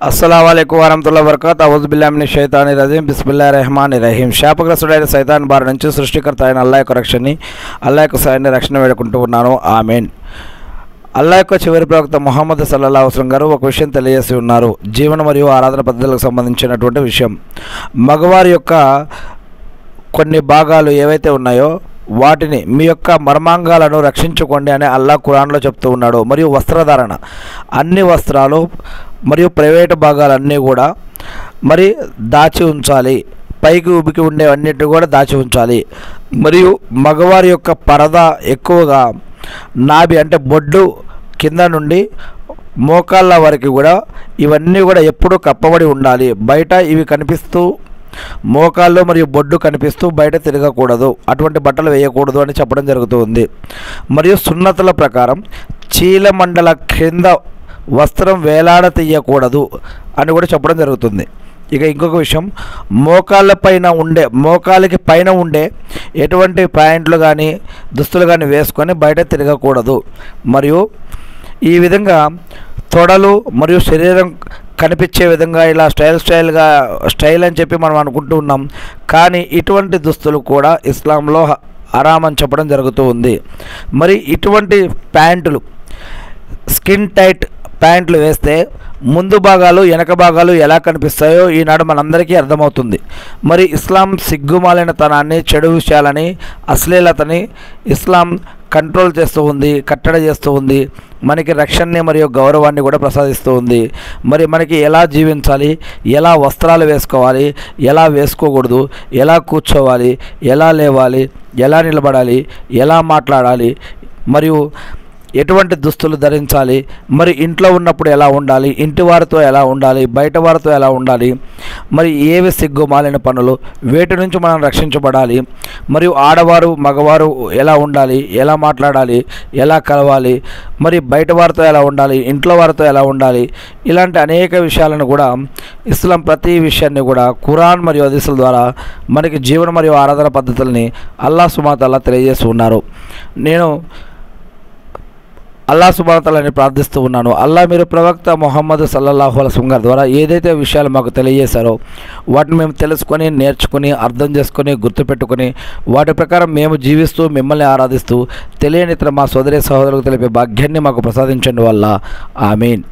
అస్సలాముఅలైకుం వరహమతుల్లాహి వబరకాతుహు అవుజు బిల్లాహి మినష్ షైతానిర్ రజీం బిస్మిల్లాహిర్ రహమానిర్ రహీం. శాపగ్రస్తుడైన సైతాన్ బారి నుంచి సృష్టికర్త అయిన అల్లాహ్ యొక్క రక్షణని, అల్లాహ్ యొక్క సాయాన్ని రక్షణ వేడుకుంటూ ఉన్నాను. ఆమీన్. అల్లాహ్ యొక్క చివరి ప్రవక్త ముహమ్మద్ సల్లల్లాహు అలైహి వసల్లం గారు ఒక విషయం తెలియజేసి ఉన్నారు. జీవన మరియు ఆరాధన పద్ధతులకు సంబంధించినటువంటి విషయం. మగవారి యొక్క కొన్ని భాగాలు ఏవైతే ఉన్నాయో వాటిని మీ యొక్క మర్మాంగాలను రక్షించుకోండి అని అల్లాహ్ ఖురాన్లో చెప్తూ ఉన్నాడు. మరియు వస్త్రధారణ, అన్ని వస్త్రాలు మరియు ప్రైవేటు భాగాలన్నీ కూడా మరి దాచి ఉంచాలి. పైకి ఉబికి ఉండేవన్నిటిని కూడా దాచి ఉంచాలి. మరియు మగవారి యొక్క పరద ఎక్కువగా నాభి అంటే బొడ్డు కింద నుండి మోకాళ్ళ వరకు కూడా ఇవన్నీ కూడా ఎప్పుడూ కప్పబడి ఉండాలి. బయట ఇవి కనిపిస్తూ మోకాళ్ళు మరియు బొడ్డు కనిపిస్తూ బయట తిరగకూడదు, అటువంటి బట్టలు వేయకూడదు అని చెప్పడం జరుగుతుంది. మరియు సున్నతుల ప్రకారం చీలమండల క్రింద వస్త్రం వేలాడ తీయకూడదు అని కూడా చెప్పడం జరుగుతుంది. ఇక ఇంకొక విషయం, మోకాలికి పైన ఉండే ఎటువంటి ప్యాంట్లు కానీ దుస్తులు కానీ వేసుకొని బయట తిరగకూడదు. మరియు ఈ విధంగా తొడలు మరియు శరీరం కనిపించే విధంగా ఇలా స్టైల్ అని చెప్పి మనం అనుకుంటూ ఉన్నాం. కానీ ఇటువంటి దుస్తులు కూడా ఇస్లాంలో హరామ్ అని చెప్పడం జరుగుతూ ఉంది. మరి ఇటువంటి ప్యాంటులు, స్కిన్ టైట్ ప్యాంట్లు వేస్తే ముందు భాగాలు వెనక భాగాలు ఎలా కనిపిస్తాయో ఈనాడు మనందరికీ అర్థమవుతుంది. మరి ఇస్లాం సిగ్గుమాలిన తనాన్ని, చెడు విషయాలని, అశ్లీలతని ఇస్లాం కంట్రోల్ చేస్తూ ఉంది, కట్టడి చేస్తూ ఉంది. మనకి రక్షణని మరియు గౌరవాన్ని కూడా ప్రసాదిస్తూ ఉంది. మరి మనకి ఎలా జీవించాలి, ఎలా వస్త్రాలు వేసుకోవాలి, ఎలా వేసుకోకూడదు, ఎలా కూర్చోవాలి, ఎలా లేవాలి, ఎలా నిలబడాలి, ఎలా మాట్లాడాలి, మరియు ఎటువంటి దుస్తులు ధరించాలి, మరి ఇంట్లో ఉన్నప్పుడు ఎలా ఉండాలి, ఇంటి వారితో ఎలా ఉండాలి, బయట వారితో ఎలా ఉండాలి, మరి ఏవి సిగ్గుమాలిన పనులు, వేటి నుంచి మనం రక్షించబడాలి, మరియు ఆడవారు మగవారు ఎలా ఉండాలి, ఎలా మాట్లాడాలి, ఎలా కలవాలి, మరి బయట వారితో ఎలా ఉండాలి, ఇంట్లో వారితో ఎలా ఉండాలి, ఇలాంటి అనేక విషయాలను కూడా ఇస్లాం ప్రతి విషయాన్ని కూడా ఖురాన్ మరియు హదీసుల ద్వారా మనకి జీవన మరియు ఆరాధన పద్ధతుల్ని అల్లాహ్ సుబ్హానహు వ తఆలా తెలియజేస్తూ ఉన్నారు. నేను అల్లాహ్ సుబ్హానహు వ తఆలాని ప్రార్థిస్తూ ఉన్నాను. అల్లాహ్ మీరు ప్రవక్త ముహమ్మద్ సల్లల్లాహు అలైహి వసల్లం గారి ద్వారా ఏదైతే విషయాలు మాకు తెలియజేశారో వాటిని మేము తెలుసుకొని, నేర్చుకుని, అర్థం చేసుకొని, గుర్తుపెట్టుకొని వాటి ప్రకారం మేము జీవిస్తూ మిమ్మల్ని ఆరాధిస్తూ తెలియని ఇతర మా సోదరి సహోదరులకు తెలిపే భాగ్యాన్ని మాకు ప్రసాదించండి వల్ల. ఆమీన్.